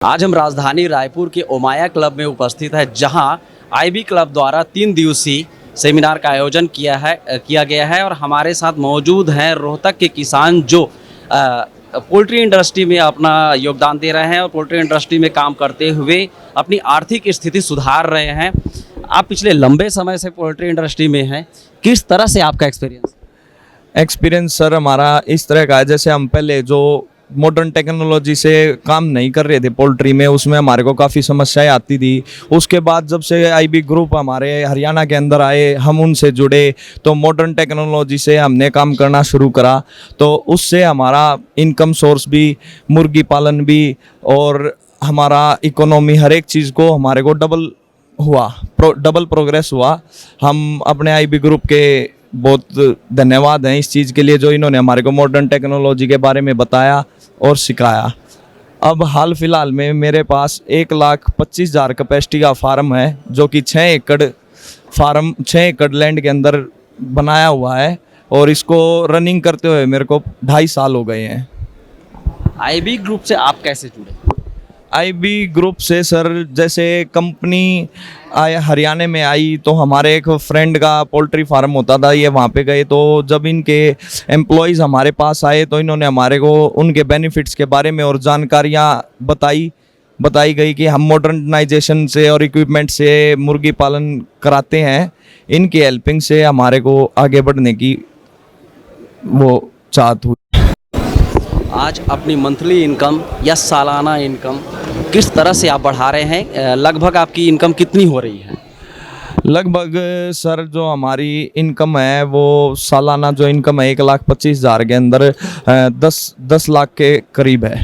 आज हम राजधानी रायपुर के ओमाया क्लब में उपस्थित है, जहां आईबी क्लब द्वारा 3 दिवसीय सेमिनार का आयोजन किया गया है और हमारे साथ मौजूद हैं रोहतक के किसान जो पोल्ट्री इंडस्ट्री में अपना योगदान दे रहे हैं और पोल्ट्री इंडस्ट्री में काम करते हुए अपनी आर्थिक स्थिति सुधार रहे हैं। आप पिछले लंबे समय से पोल्ट्री इंडस्ट्री में हैं, किस तरह से आपका एक्सपीरियंस सर हमारा इस तरह का है, जैसे हम पहले जो मॉडर्न टेक्नोलॉजी से काम नहीं कर रहे थे पोल्ट्री में, उसमें हमारे को काफ़ी समस्याएं आती थी। उसके बाद जब से आईबी ग्रुप हमारे हरियाणा के अंदर आए, हम उनसे जुड़े तो मॉडर्न टेक्नोलॉजी से हमने काम करना शुरू करा, तो उससे हमारा इनकम सोर्स भी, मुर्गी पालन भी और हमारा इकोनॉमी हर एक चीज़ को हमारे को डबल प्रोग्रेस हुआ। हम अपने आईबी ग्रुप के बहुत धन्यवाद हैं इस चीज़ के लिए, जो इन्होंने हमारे को मॉडर्न टेक्नोलॉजी के बारे में बताया और सिखाया। अब हाल फिलहाल में मेरे पास 1,25,000 कैपेसिटी का फार्म है, जो कि 6 एकड़ लैंड के अंदर बनाया हुआ है और इसको रनिंग करते हुए मेरे को 2.5 साल हो गए हैं। आईबी ग्रुप से आप कैसे जुड़े? आईबी ग्रुप से सर, जैसे कंपनी हरियाणा में आई तो हमारे एक फ्रेंड का पोल्ट्री फार्म होता था, ये वहाँ पे गए तो जब इनके एम्प्लॉयज़ हमारे पास आए तो इन्होंने हमारे को उनके बेनिफिट्स के बारे में और जानकारियाँ बताई गई कि हम मॉडर्नाइजेशन से और इक्विपमेंट से मुर्गी पालन कराते हैं। इनकी हेल्पिंग से हमारे को आगे बढ़ने की वो चाहत हुई। आज अपनी मंथली इनकम या सालाना इनकम किस तरह से आप बढ़ा रहे हैं? लगभग आपकी इनकम कितनी हो रही है? लगभग सर जो हमारी इनकम है वो सालाना जो इनकम है 1,25,000 के अंदर 10 लाख के करीब है।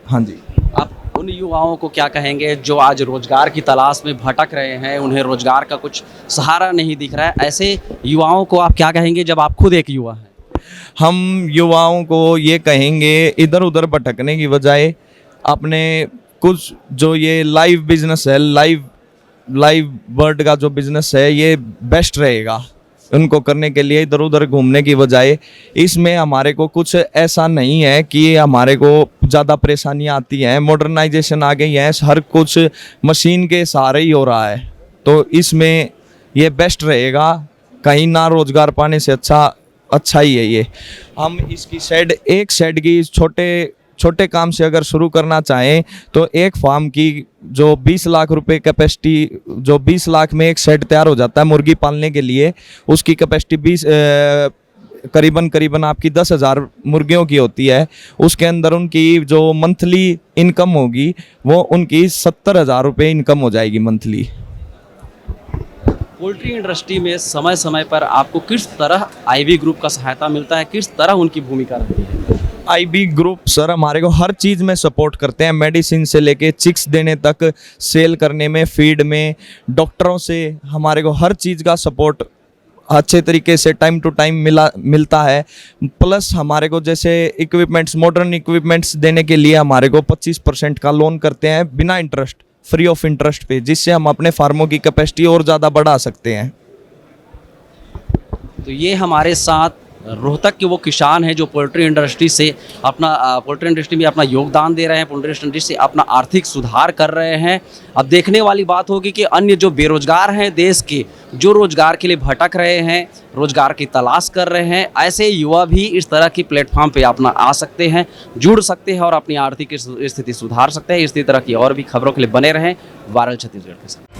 हाँ जी। आप उन युवाओं को क्या कहेंगे जो आज रोजगार की तलाश में भटक रहे हैं, उन्हें रोजगार का कुछ सहारा नहीं दिख रहा है, ऐसे युवाओं को आप क्या कहेंगे जब आप खुद एक युवा हैं? हम युवाओं को ये कहेंगे, इधर उधर भटकने की बजाय अपने कुछ जो ये लाइव बिजनेस है, लाइव बर्ड का जो बिजनेस है, ये बेस्ट रहेगा उनको करने के लिए, इधर उधर घूमने की बजाय। इसमें हमारे को कुछ ऐसा नहीं है कि हमारे को ज़्यादा परेशानियाँ आती हैं, मॉडर्नाइजेशन आ गई है, हर कुछ मशीन के सहारे ही हो रहा है, तो इसमें ये बेस्ट रहेगा। कहीं ना रोज़गार पाने से अच्छा ही है ये। हम इसकी एक शेड की छोटे काम से अगर शुरू करना चाहें तो एक फार्म की जो 20 लाख रुपए कैपेसिटी, जो 20 लाख में एक शेड तैयार हो जाता है मुर्गी पालने के लिए, उसकी कैपेसिटी करीबन आपकी 10,000 मुर्गियों की होती है। उसके अंदर उनकी जो मंथली इनकम होगी वो उनकी 70,000 रुपये इनकम हो जाएगी मंथली। पोल्ट्री इंडस्ट्री में समय समय पर आपको किस तरह आईबी ग्रुप का सहायता मिलता है, किस तरह उनकी भूमिका रहती है? आईबी ग्रुप सर हमारे को हर चीज़ में सपोर्ट करते हैं, मेडिसिन से लेके चिक्स देने तक, सेल करने में, फीड में, डॉक्टरों से हमारे को हर चीज़ का सपोर्ट अच्छे तरीके से टाइम टू टाइम मिलता है। प्लस हमारे को जैसे मॉडर्न इक्विपमेंट्स देने के लिए हमारे को 25% का लोन करते हैं बिना इंटरेस्ट, फ्री ऑफ इंटरेस्ट पे, जिससे हम अपने फार्मों की कैपेसिटी और ज़्यादा बढ़ा सकते हैं। तो ये हमारे साथ रोहतक के वो किसान हैं जो पोल्ट्री इंडस्ट्री में अपना योगदान दे रहे हैं, पोल्ट्री इंडस्ट्री से अपना आर्थिक सुधार कर रहे हैं। अब देखने वाली बात होगी कि अन्य जो बेरोजगार हैं देश के, जो रोजगार के लिए भटक रहे हैं, रोजगार की तलाश कर रहे हैं, ऐसे युवा भी इस तरह की प्लेटफॉर्म पे अपना आ सकते हैं, जुड़ सकते हैं और अपनी आर्थिक स्थिति सुधार सकते हैं। इसी तरह की और भी खबरों के लिए बने रहें वायरल छत्तीसगढ़ के साथ।